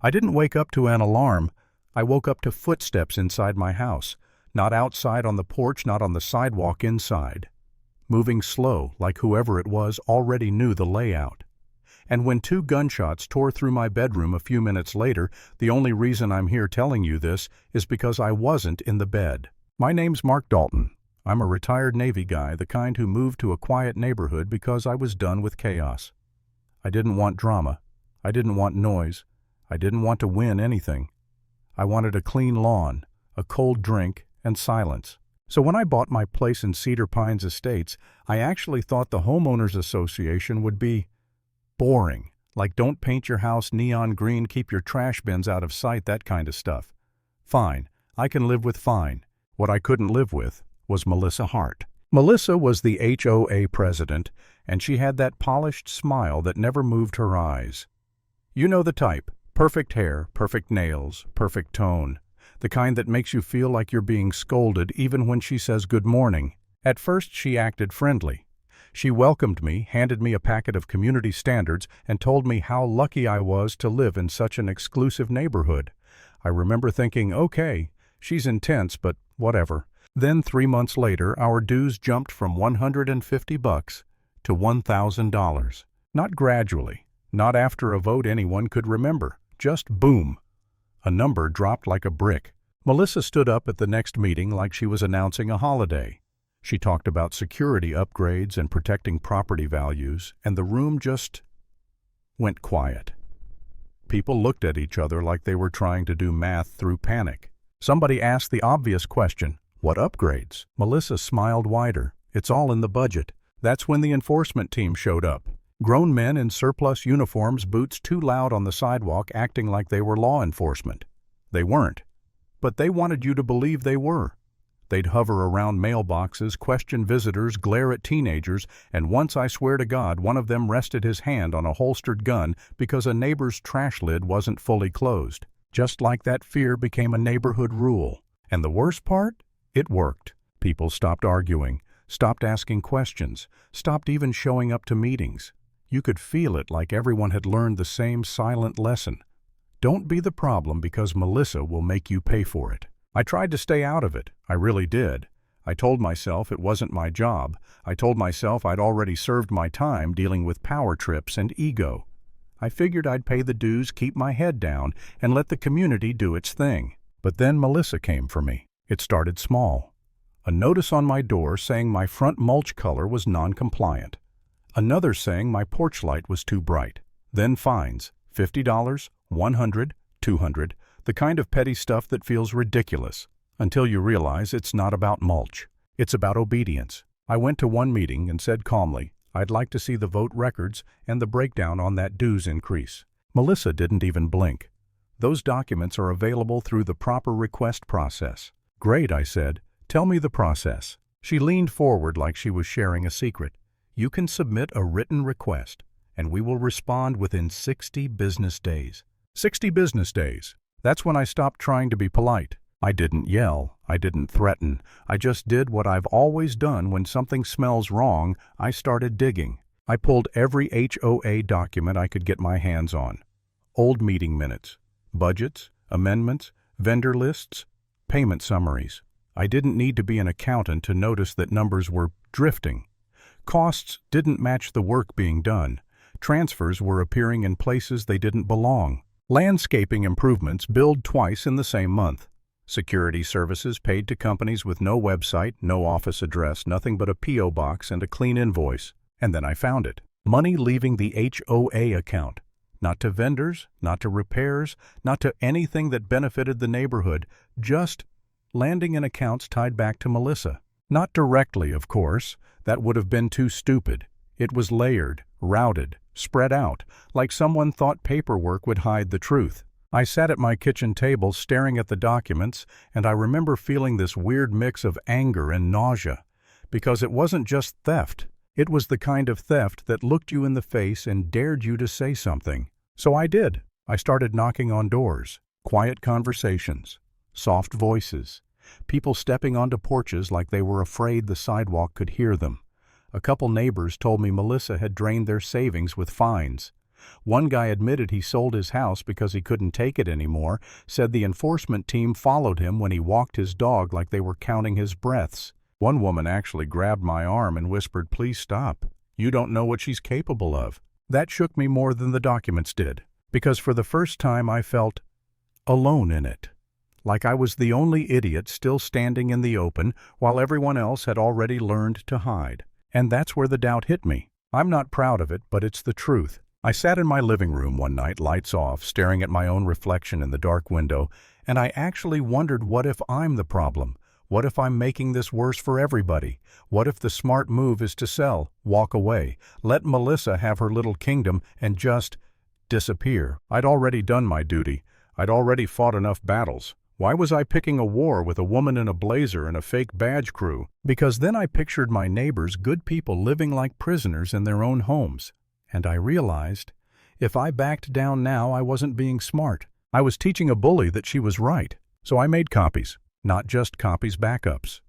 I didn't wake up to an alarm. I woke up to footsteps inside my house, not outside on the porch, not on the sidewalk inside. Moving slow, like whoever it was already knew the layout. And when 2 gunshots tore through my bedroom a few minutes later, the only reason I'm here telling you this is because I wasn't in the bed. My name's Mark Dalton. I'm a retired Navy guy, the kind who moved to a quiet neighborhood because I was done with chaos. I didn't want drama. I didn't want noise. I didn't want to win anything. I wanted a clean lawn, a cold drink, and silence. So when I bought my place in Cedar Pines Estates, I actually thought the Homeowners Association would be boring, like don't paint your house neon green, keep your trash bins out of sight, that kind of stuff. Fine, I can live with fine. What I couldn't live with was Melissa Hart. Melissa was the HOA president, and she had that polished smile that never moved her eyes. You know the type. Perfect hair, perfect nails, perfect tone. The kind that makes you feel like you're being scolded even when she says good morning. At first she acted friendly. She welcomed me, handed me a packet of community standards, and told me how lucky I was to live in such an exclusive neighborhood. I remember thinking, okay, she's intense, but whatever. Then 3 months later, our dues jumped from $150 to $1,000. Not gradually, not after a vote anyone could remember. Just boom. A number dropped like a brick. Melissa stood up at the next meeting like she was announcing a holiday. She talked about security upgrades and protecting property values, and the room just went quiet. People looked at each other like they were trying to do math through panic. Somebody asked the obvious question, what upgrades? Melissa smiled wider. It's all in the budget. That's when the enforcement team showed up. Grown men in surplus uniforms, boots too loud on the sidewalk, acting like they were law enforcement. They weren't. But they wanted you to believe they were. They'd hover around mailboxes, question visitors, glare at teenagers, and once, I swear to God, one of them rested his hand on a holstered gun because a neighbor's trash lid wasn't fully closed. Just like that, fear became a neighborhood rule. And the worst part? It worked. People stopped arguing, stopped asking questions, stopped even showing up to meetings. You could feel it, like everyone had learned the same silent lesson. Don't be the problem because Melissa will make you pay for it. I tried to stay out of it. I really did. I told myself it wasn't my job. I told myself I'd already served my time dealing with power trips and ego. I figured I'd pay the dues, keep my head down, and let the community do its thing. But then Melissa came for me. It started small. A notice on my door saying my front mulch color was non-compliant. Another saying my porch light was too bright. Then fines, $50, $100, $200, the kind of petty stuff that feels ridiculous, until you realize it's not about mulch. It's about obedience. I went to one meeting and said calmly, I'd like to see the vote records and the breakdown on that dues increase. Melissa didn't even blink. Those documents are available through the proper request process. Great, I said. Tell me the process. She leaned forward like she was sharing a secret. You can submit a written request, and we will respond within 60 business days. 60 business days. That's when I stopped trying to be polite. I didn't yell. I didn't threaten. I just did what I've always done when something smells wrong. I started digging. I pulled every HOA document I could get my hands on. Old meeting minutes, budgets, amendments, vendor lists, payment summaries. I didn't need to be an accountant to notice that numbers were drifting. Costs didn't match the work being done. Transfers were appearing in places they didn't belong. Landscaping improvements billed twice in the same month. Security services paid to companies with no website, no office address, nothing but a P.O. box and a clean invoice. And then I found it. Money leaving the HOA account. Not to vendors, not to repairs, not to anything that benefited the neighborhood, just landing in accounts tied back to Melissa. Not directly, of course. That would have been too stupid. It was layered, routed, spread out, like someone thought paperwork would hide the truth. I sat at my kitchen table staring at the documents, and I remember feeling this weird mix of anger and nausea, because it wasn't just theft. It was the kind of theft that looked you in the face and dared you to say something. So I did. I started knocking on doors. Quiet conversations. Soft voices. People stepping onto porches like they were afraid the sidewalk could hear them. A couple neighbors told me Melissa had drained their savings with fines. One guy admitted he sold his house because he couldn't take it anymore, said the enforcement team followed him when he walked his dog like they were counting his breaths. One woman actually grabbed my arm and whispered, "Please stop. You don't know what she's capable of." That shook me more than the documents did, because for the first time I felt alone in it. Like I was the only idiot still standing in the open while everyone else had already learned to hide. And that's where the doubt hit me. I'm not proud of it, but it's the truth. I sat in my living room one night, lights off, staring at my own reflection in the dark window, and I actually wondered, what if I'm the problem? What if I'm making this worse for everybody? What if the smart move is to sell, walk away, let Melissa have her little kingdom, and just disappear? I'd already done my duty. I'd already fought enough battles. Why was I picking a war with a woman in a blazer and a fake badge crew? Because then I pictured my neighbors, good people living like prisoners in their own homes. And I realized, if I backed down now, I wasn't being smart. I was teaching a bully that she was right. So I made copies. Not just copies, backups.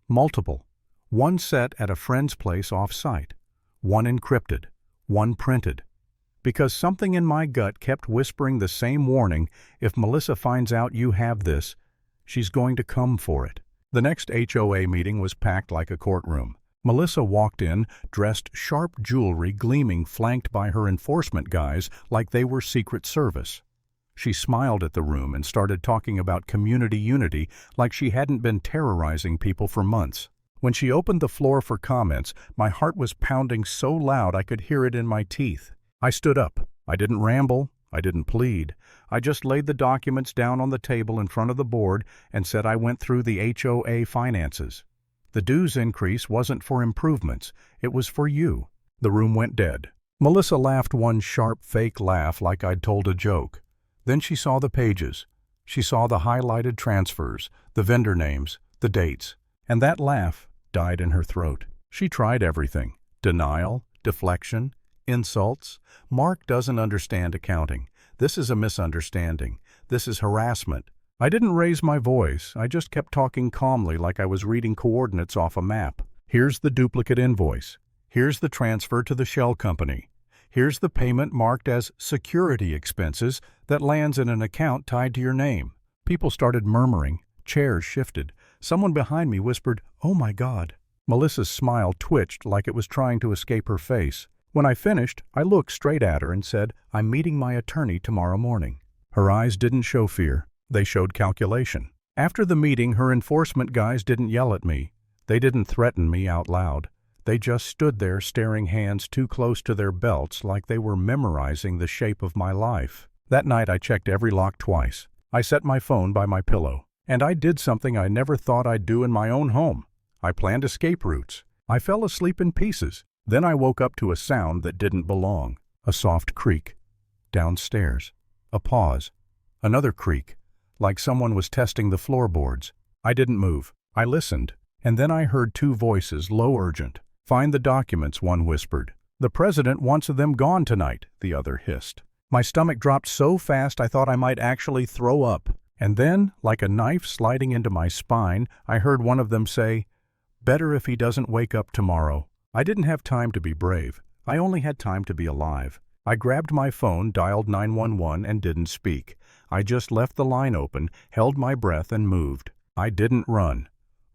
Multiple. One set at a friend's place off-site. One encrypted. One printed. Because something in my gut kept whispering the same warning: if Melissa finds out you have this, she's going to come for it. The next HOA meeting was packed like a courtroom. Melissa walked in, dressed sharp jewelry gleaming, flanked by her enforcement guys like they were Secret Service. She smiled at the room and started talking about community unity like she hadn't been terrorizing people for months. When she opened the floor for comments, my heart was pounding so loud I could hear it in my teeth. I stood up. I didn't ramble. I didn't plead. I just laid the documents down on the table in front of the board and said I went through the HOA finances. The dues increase wasn't for improvements. It was for you. The room went dead. Melissa laughed one sharp, fake laugh like I'd told a joke. Then she saw the pages. She saw the highlighted transfers, the vendor names, the dates. And that laugh died in her throat. She tried everything. Denial, deflection, insults. Mark doesn't understand accounting. This is a misunderstanding. This is harassment. I didn't raise my voice. I just kept talking calmly like I was reading coordinates off a map. Here's the duplicate invoice. Here's the transfer to the shell company. Here's the payment marked as security expenses that lands in an account tied to your name. People started murmuring. Chairs shifted. Someone behind me whispered, "Oh my God." Melissa's smile twitched like it was trying to escape her face. When I finished, I looked straight at her and said, "I'm meeting my attorney tomorrow morning." Her eyes didn't show fear. They showed calculation. After the meeting, her enforcement guys didn't yell at me. They didn't threaten me out loud. They just stood there staring, hands too close to their belts like they were memorizing the shape of my life. That night I checked every lock twice. I set my phone by my pillow. And I did something I never thought I'd do in my own home. I planned escape routes. I fell asleep in pieces. Then I woke up to a sound that didn't belong. A soft creak. Downstairs. A pause. Another creak. Like someone was testing the floorboards. I didn't move. I listened. And then I heard two voices, low, urgent. "Find the documents," one whispered. "The president wants them gone tonight," the other hissed. My stomach dropped so fast I thought I might actually throw up. And then, like a knife sliding into my spine, I heard one of them say, "Better if he doesn't wake up tomorrow." I didn't have time to be brave. I only had time to be alive. I grabbed my phone, dialed 911, and didn't speak. I just left the line open, held my breath, and moved. I didn't run.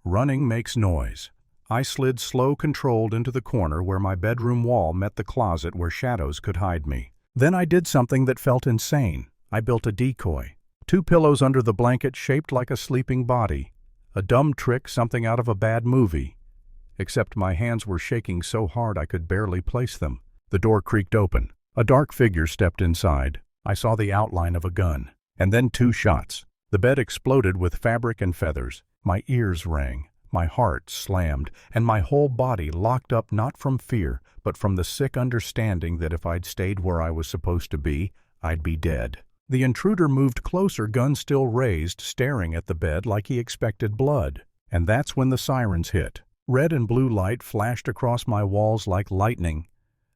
Running makes noise. I slid slow, controlled into the corner where my bedroom wall met the closet where shadows could hide me. Then I did something that felt insane. I built a decoy. 2 pillows under the blanket shaped like a sleeping body. A dumb trick, something out of a bad movie. Except my hands were shaking so hard I could barely place them. The door creaked open. A dark figure stepped inside. I saw the outline of a gun. And then 2 shots. The bed exploded with fabric and feathers. My ears rang. My heart slammed, and my whole body locked up, not from fear, but from the sick understanding that if I'd stayed where I was supposed to be, I'd be dead. The intruder moved closer, gun still raised, staring at the bed like he expected blood. And that's when the sirens hit. Red and blue light flashed across my walls like lightning.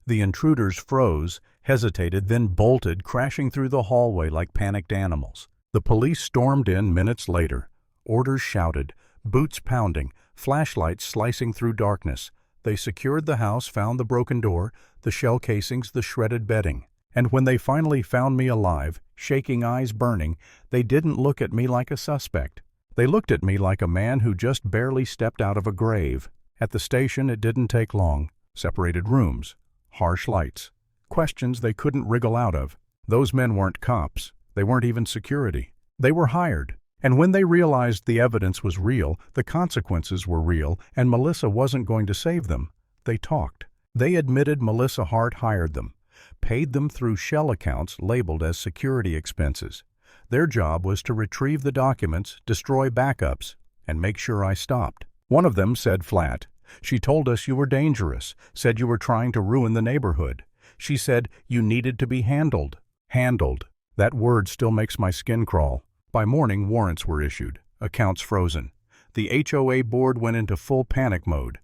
The intruders froze, hesitated, then bolted, crashing through the hallway like panicked animals. The police stormed in minutes later. Orders shouted, boots pounding, flashlights slicing through darkness. They secured the house, found the broken door, the shell casings, the shredded bedding. And when they finally found me alive, shaking eyes burning, they didn't look at me like a suspect. They looked at me like a man who just barely stepped out of a grave. At the station, it didn't take long. Separated rooms, harsh lights, questions they couldn't wriggle out of. Those men weren't cops. They weren't even security. They were hired. And when they realized the evidence was real, the consequences were real, and Melissa wasn't going to save them, they talked. They admitted Melissa Hart hired them, paid them through shell accounts labeled as security expenses. Their job was to retrieve the documents, destroy backups, and make sure I stopped. One of them said flat, "She told us you were dangerous, said you were trying to ruin the neighborhood. She said you needed to be handled." Handled. That word still makes my skin crawl. By morning, warrants were issued, accounts frozen. The HOA board went into full panic mode.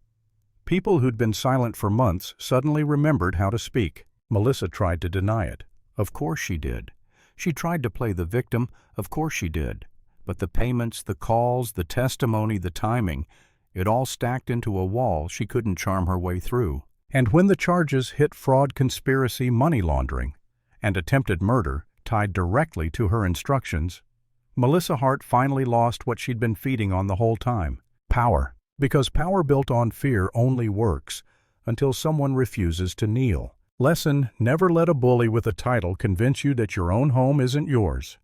People who'd been silent for months suddenly remembered how to speak. Melissa tried to deny it. Of course she did. She tried to play the victim. Of course she did. But the payments, the calls, the testimony, the timing, it all stacked into a wall she couldn't charm her way through. And when the charges hit fraud, conspiracy, money laundering, and attempted murder tied directly to her instructions, Melissa Hart finally lost what she'd been feeding on the whole time: power. Because power built on fear only works until someone refuses to kneel. Lesson: never let a bully with a title convince you that your own home isn't yours.